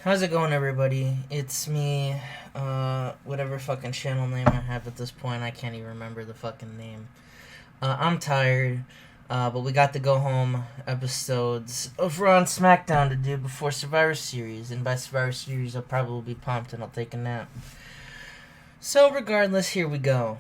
How's it going, everybody? It's me, whatever fucking channel name I have at this point, I can't even remember the fucking name. I'm tired, but we got the go home episodes of RAW and Smackdown to do before Survivor Series, and by Survivor Series I'll probably be pumped and I'll take a nap. So regardless, here we go.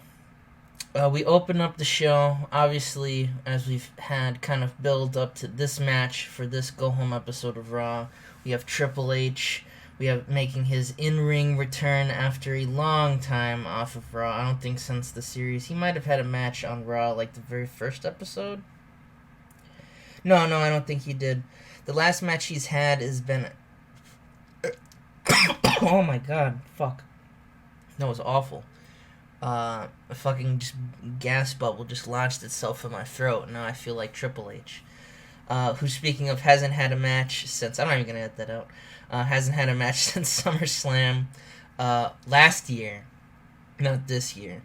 We open up the show, obviously, as we've had kind of build up to this match for this go home episode of Raw. We have Triple H. We have making his in-ring return after a long time off of Raw. I don't think since the series. He might have had a match on Raw like the very first episode. No, I don't think he did. The last match he's had has been... oh my god, fuck. That was awful. A fucking just gas bubble just lodged itself in my throat. Now I feel like Triple H. Who, speaking of, hasn't had a match since... I'm not even going to edit that out. Hasn't had a match since SummerSlam last year. Not this year.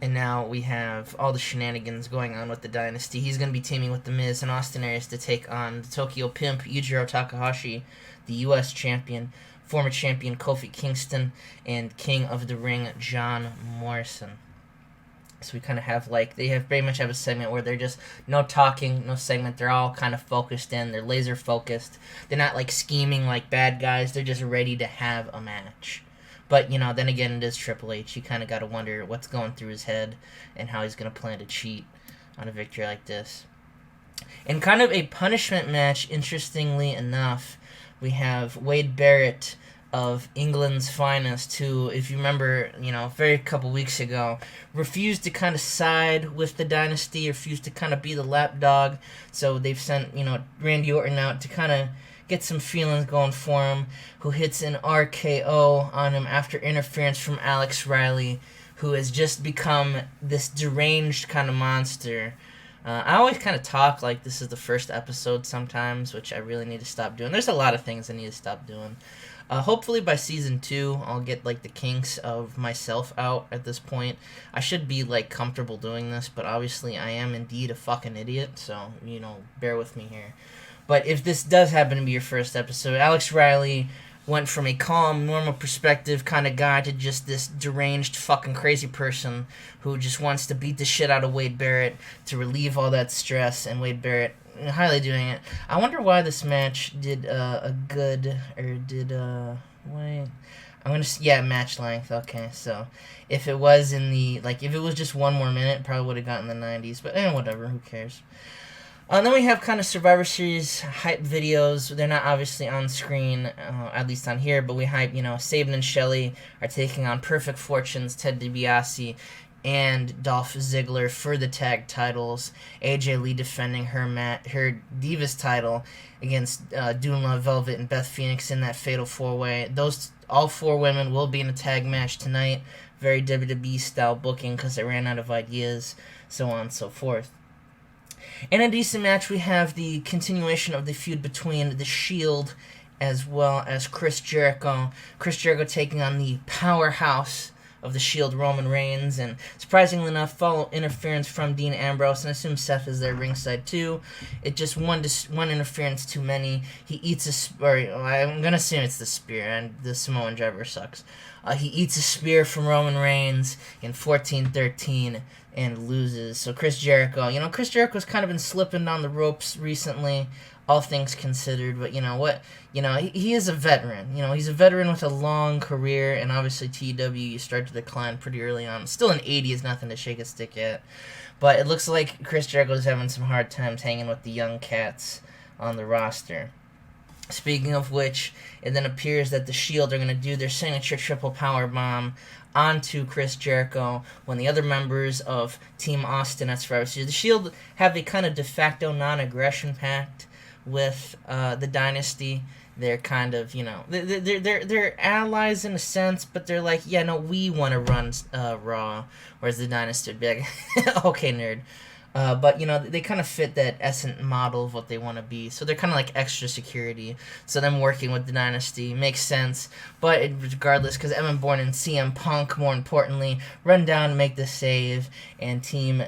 And now we have all the shenanigans going on with the Dynasty. He's going to be teaming with The Miz and Austin Aries to take on the Tokyo Pimp, Yujiro Takahashi, the U.S. champion, former champion Kofi Kingston, and King of the Ring, John Morrison. So we kind of have, they have pretty much have a segment where they're just no talking, no segment. They're all kind of focused in. They're laser focused. They're not, scheming like bad guys. They're just ready to have a match. But, then again, it is Triple H. You kind of got to wonder what's going through his head and how he's going to plan to cheat on a victory like this. In kind of a punishment match, interestingly enough, we have Wade Barrett of England's finest, who, if you remember, very couple weeks ago, refused to kind of side with the Dynasty, refused to kind of be the lapdog. So they've sent, Randy Orton out to kind of get some feelings going for him, who hits an RKO on him after interference from Alex Riley, who has just become this deranged kind of monster. I always kind of talk like this is the first episode sometimes, which I really need to stop doing. There's a lot of things I need to stop doing. Hopefully by season 2, I'll get, the kinks of myself out at this point. I should be, comfortable doing this, but obviously I am indeed a fucking idiot, so, bear with me here. But if this does happen to be your first episode, Alex Riley went from a calm, normal perspective kind of guy to just this deranged, fucking crazy person who just wants to beat the shit out of Wade Barrett to relieve all that stress, and Wade Barrett highly doing it. I wonder why this match did match length. Okay, so if it was in the, if it was just one more minute, probably would have gotten the 90s, but whatever, who cares. Then we have kind of Survivor Series hype videos. They're not obviously on screen, at least on here, but we hype, Sabin and Shelley are taking on Perfect Fortunes, Ted DiBiase, and Dolph Ziggler for the tag titles. AJ Lee defending her Divas title against Dula, Velvet, and Beth Phoenix in that Fatal 4-Way. All 4 women will be in a tag match tonight. Very WWE style booking because they ran out of ideas, so on and so forth. In a decent match, we have the continuation of the feud between The Shield as well as Chris Jericho. Chris Jericho taking on the powerhouse of The Shield, Roman Reigns, and surprisingly enough, follow interference from Dean Ambrose, and I assume Seth is there ringside too. It just one interference too many. He eats I'm gonna assume it's the spear, and the Samoan driver sucks. He eats a spear from Roman Reigns in 14-13 and loses. So Chris Jericho, Chris Jericho's kind of been slipping down the ropes recently, all things considered, but he is a veteran. He's a veteran with a long career, and obviously TEW, you start to decline pretty early on. Still an 80 is nothing to shake a stick at, but it looks like Chris Jericho's having some hard times hanging with the young cats on the roster. Speaking of which, it then appears that the Shield are going to do their signature triple power bomb onto Chris Jericho when the other members of Team Austin at Survivor Series. The Shield have a kind of de facto non-aggression pact with the Dynasty. They're kind of, they're allies in a sense, but they're like, we want to run Raw, whereas the Dynasty would be like, okay, nerd. But, they kind of fit that essence model of what they want to be. So they're kind of like extra security. So them working with the Dynasty makes sense. But regardless, because Evan Bourne and CM Punk, more importantly, run down and make the save. And Team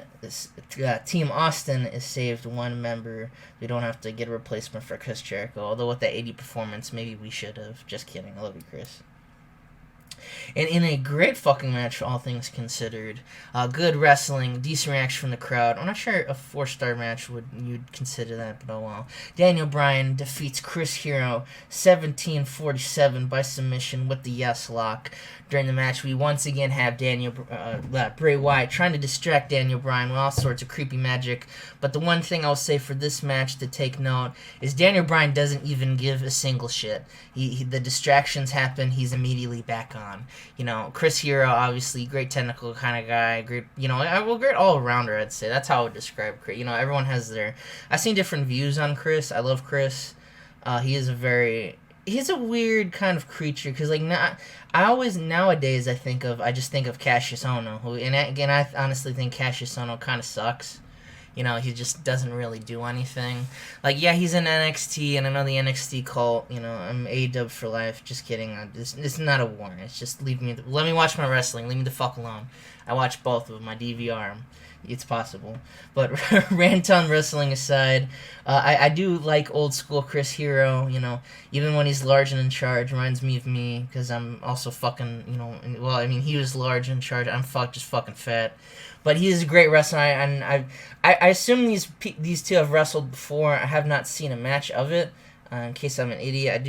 Austin is saved one member. We don't have to get a replacement for Chris Jericho. Although with that 80 performance, maybe we should have. Just kidding. I love you, Chris. And in a great fucking match, all things considered, good wrestling, decent reaction from the crowd. I'm not sure a 4-star match you'd consider that, but oh well. Daniel Bryan defeats Chris Hero 17-47 by submission with the yes lock. During the match, we once again have Bray Wyatt trying to distract Daniel Bryan with all sorts of creepy magic. But the one thing I'll say for this match to take note is Daniel Bryan doesn't even give a single shit. The distractions happen, he's immediately back on. Chris Hero, obviously, great technical kind of guy, great, great all-rounder, I'd say. That's how I would describe Chris. Everyone has I've seen different views on Chris. I love Chris. He's a weird kind of creature, because, nowadays I just think of Cassius Ohno, and again, I honestly think Cassius Ohno kind of sucks. He just doesn't really do anything. He's in NXT, and I know the NXT cult, I'm AEW for life. Just kidding. It's not a war. It's just let me watch my wrestling. Leave me the fuck alone. I watch both of them. My DVR. It's possible. But rant on wrestling aside, I do like old school Chris Hero, even when he's large and in charge, reminds me of me, because I'm also fucking, he was large and in charge, I'm just fucking fat. But he is a great wrestler, and I assume these two have wrestled before. I have not seen a match of it. In case I'm an idiot,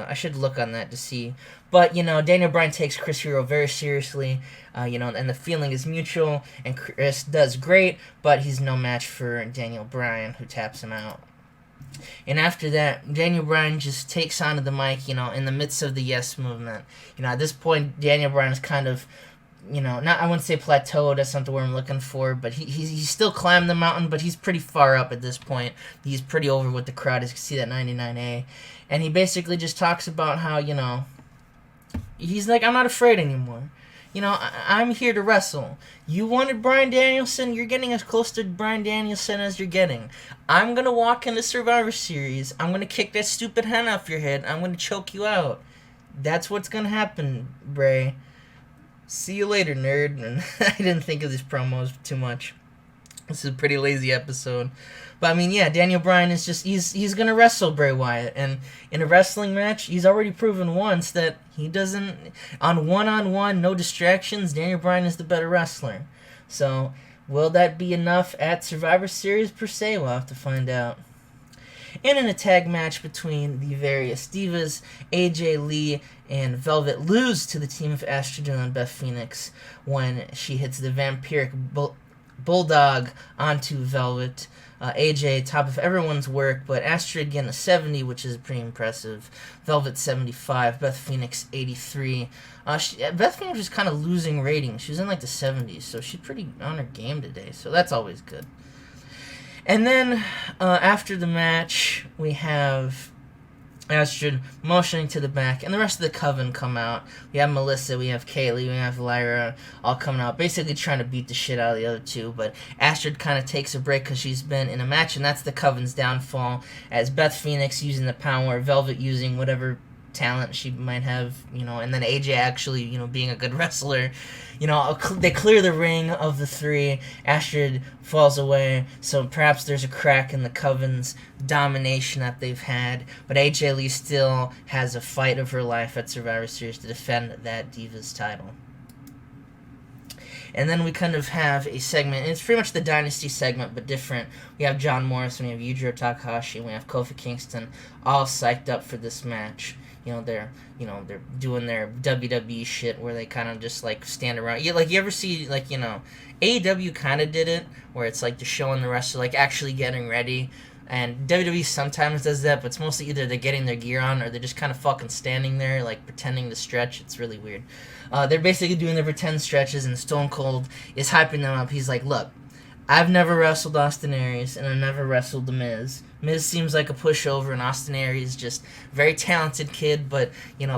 I should look on that to see. But, Daniel Bryan takes Chris Hero very seriously, and the feeling is mutual, and Chris does great, but he's no match for Daniel Bryan, who taps him out. And after that, Daniel Bryan just takes onto the mic, in the midst of the yes movement. At this point, Daniel Bryan is kind of, I wouldn't say plateaued, that's not the word I'm looking for, but he's still climbed the mountain, but he's pretty far up at this point. He's pretty over with the crowd, as you can see that 99A. And he basically just talks about how, he's like, I'm not afraid anymore. I'm here to wrestle. You wanted Bryan Danielson, you're getting as close to Bryan Danielson as you're getting. I'm going to walk in the Survivor Series. I'm going to kick that stupid hen off your head. I'm going to choke you out. That's what's going to happen, Bray. See you later, nerd. And I didn't think of these promos too much. This is a pretty lazy episode. But, Daniel Bryan is just, he's going to wrestle Bray Wyatt. And in a wrestling match, he's already proven once that he doesn't, on one-on-one, no distractions, Daniel Bryan is the better wrestler. So, will that be enough at Survivor Series per se? We'll have to find out. And in a tag match between the various divas, AJ Lee and Velvet lose to the team of Astrid and Beth Phoenix when she hits the vampiric bulldog onto Velvet. AJ, top of everyone's work, but Astrid getting a 70, which is pretty impressive. Velvet 75, Beth Phoenix 83. Beth Phoenix is kind of losing ratings. She was in the 70s, so she's pretty on her game today, so that's always good. And then, after the match, we have Astrid motioning to the back, and the rest of the coven come out. We have Melissa, we have Kaylee, we have Lyra, all coming out, basically trying to beat the shit out of the other two, but Astrid kind of takes a break because she's been in a match, and that's the coven's downfall, as Beth Phoenix using the power, Velvet using whatever talent she might have, and then AJ actually, being a good wrestler. They clear the ring of the three. Astrid falls away, so perhaps there's a crack in the Coven's domination that they've had. But AJ Lee still has a fight of her life at Survivor Series to defend that Divas title. And then we kind of have a segment, and it's pretty much the Dynasty segment, but different. We have John Morrison, we have Yujiro Takahashi, and we have Kofi Kingston, all psyched up for this match. They're doing their WWE shit where they kind of just stand around. You ever see AEW kind of did it where it's they're showing the wrestler actually getting ready, and WWE sometimes does that, but it's mostly either they're getting their gear on or they're just kind of fucking standing there pretending to stretch. It's really weird. They're basically doing their pretend stretches, and Stone Cold is hyping them up. He's like, look, I've never wrestled Austin Aries, and I've never wrestled The Miz. Miz seems like a pushover, and Austin Aries is just a very talented kid, but,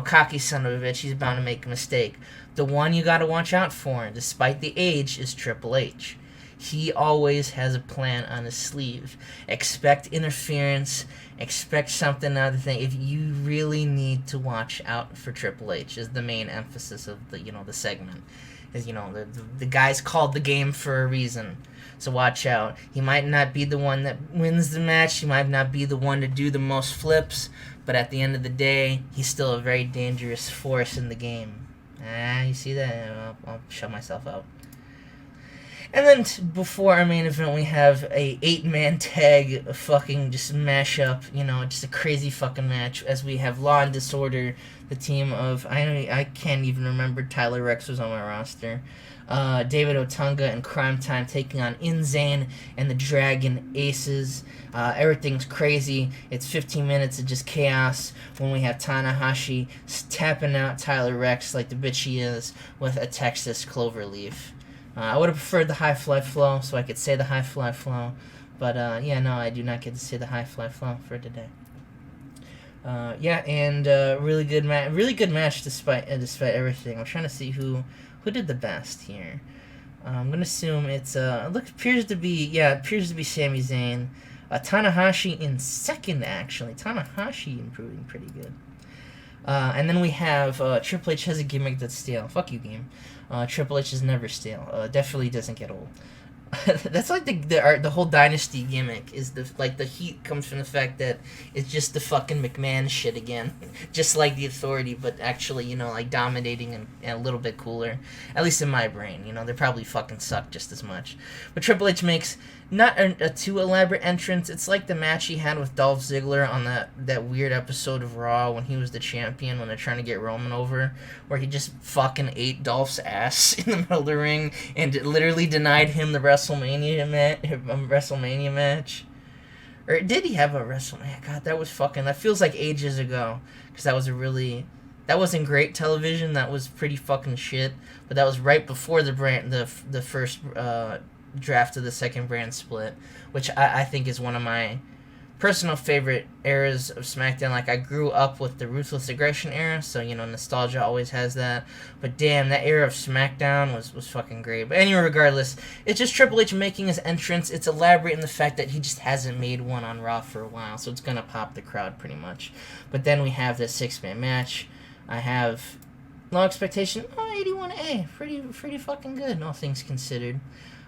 cocky son of a bitch, he's bound to make a mistake. The one you gotta watch out for, despite the age, is Triple H. He always has a plan on his sleeve. Expect interference. Expect something other thing. If you really need to watch out for Triple H, is the main emphasis of the segment. Is the guy's called the game for a reason. So watch out. He might not be the one that wins the match. He might not be the one to do the most flips. But at the end of the day, he's still a very dangerous force in the game. You see that? I'll shut myself out. And then before our main event, we have a 8-man tag fucking just mashup. Just a crazy fucking match. As we have Law and Disorder, the team of I can't even remember Tyler Rex was on my roster. David Otunga and Crime Time taking on Insane and the Dragon Aces. Everything's crazy. It's 15 minutes of just chaos when we have Tanahashi tapping out Tyler Rex like the bitch he is with a Texas Cloverleaf. I would have preferred the High Fly Flow so I could say the High Fly Flow. But, I do not get to say the High Fly Flow for today. Really good match despite everything. I'm trying to see who did the best here. I'm gonna assume it's appears to be Sami Zayn. Tanahashi in second, actually. Tanahashi improving pretty good. And then we have Triple H has a gimmick that's stale. Fuck you, game. Triple H is never stale. Definitely doesn't get old. That's like the whole Dynasty gimmick is the heat comes from the fact that it's just the fucking McMahon shit again, just like the Authority, but actually dominating and a little bit cooler, at least in my brain. They probably fucking suck just as much. But Triple H makes not a too elaborate entrance. It's like the match he had with Dolph Ziggler on that weird episode of Raw when he was the champion when they're trying to get Roman over, where he just fucking ate Dolph's ass in the middle of the ring and literally denied him the WrestleMania match. Or did he have a WrestleMania? God, that feels like ages ago, because that wasn't great television. That was pretty fucking shit. But that was right before the first draft of the second brand split, which I think is one of my personal favorite eras of SmackDown. Like, I grew up with the Ruthless Aggression era, so nostalgia always has that. But damn, that era of SmackDown was fucking great. But anyway, regardless, it's just Triple H making his entrance. It's elaborate in the fact that he just hasn't made one on Raw for a while, so it's gonna pop the crowd pretty much. But then we have this 6-man match. I have low expectation. 81A, pretty fucking good, all things considered.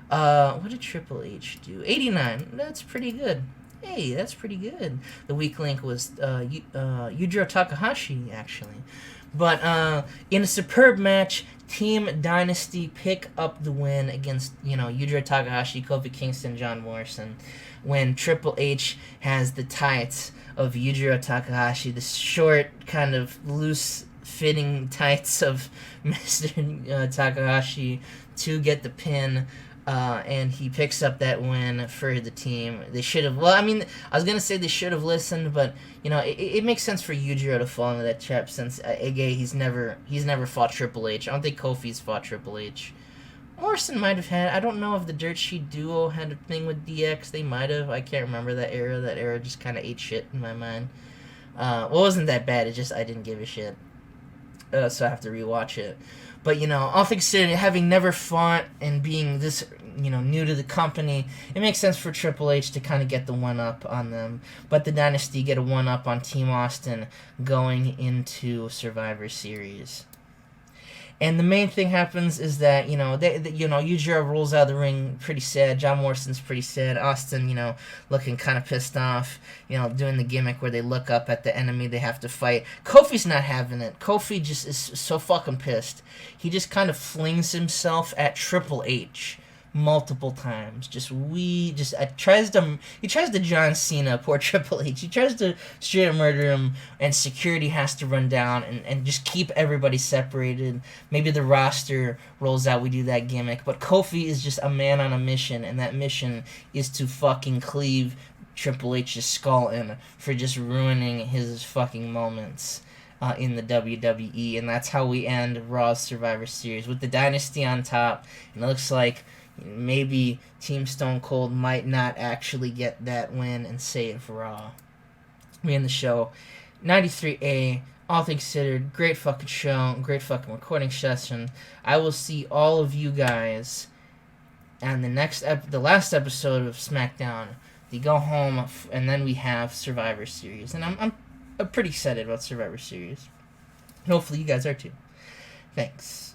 What did Triple H do? 89. That's pretty good. Hey, that's pretty good. The weak link was Yujiro Takahashi, actually. But in a superb match, Team Dynasty pick up the win against Yujiro Takahashi, Kofi Kingston, John Morrison. When Triple H has the tights of Yujiro Takahashi, the short, kind of loose-fitting tights of Mr. Takahashi to get the pin. And he picks up that win for the team. They should have. Well, I was gonna say they should have listened, but it makes sense for Yujiro to fall into that trap since he's never fought Triple H. I don't think Kofi's fought Triple H. Morrison might have had. I don't know if the Dirt Sheet duo had a thing with DX. They might have. I can't remember that era. That era just kind of ate shit in my mind. It wasn't that bad. It just I didn't give a shit. So I have to rewatch it. But, all things considered, having never fought and being this, new to the company, it makes sense for Triple H to kind of get the one-up on them. But the Dynasty get a one-up on Team Austin going into Survivor Series. And the main thing happens is that, Yujiro rolls out of the ring pretty sad. John Morrison's pretty sad. Austin, looking kind of pissed off, doing the gimmick where they look up at the enemy they have to fight. Kofi's not having it. Kofi just is so fucking pissed. He just kind of flings himself at Triple H multiple times. He tries to John Cena, poor Triple H. He tries to straight up murder him, and security has to run down and just keep everybody separated. Maybe the roster rolls out, we do that gimmick. But Kofi is just a man on a mission, and that mission is to fucking cleave Triple H's skull in for just ruining his fucking moments in the WWE. And that's how we end Raw's Survivor Series, with the Dynasty on top. And it looks like maybe Team Stone Cold might not actually get that win and save Raw. We end the show. 93A, all things considered, great fucking show, great fucking recording session. I will see all of you guys and the last episode of SmackDown, they go home, and then we have Survivor Series, and I'm pretty excited about Survivor Series. Hopefully, you guys are too. Thanks.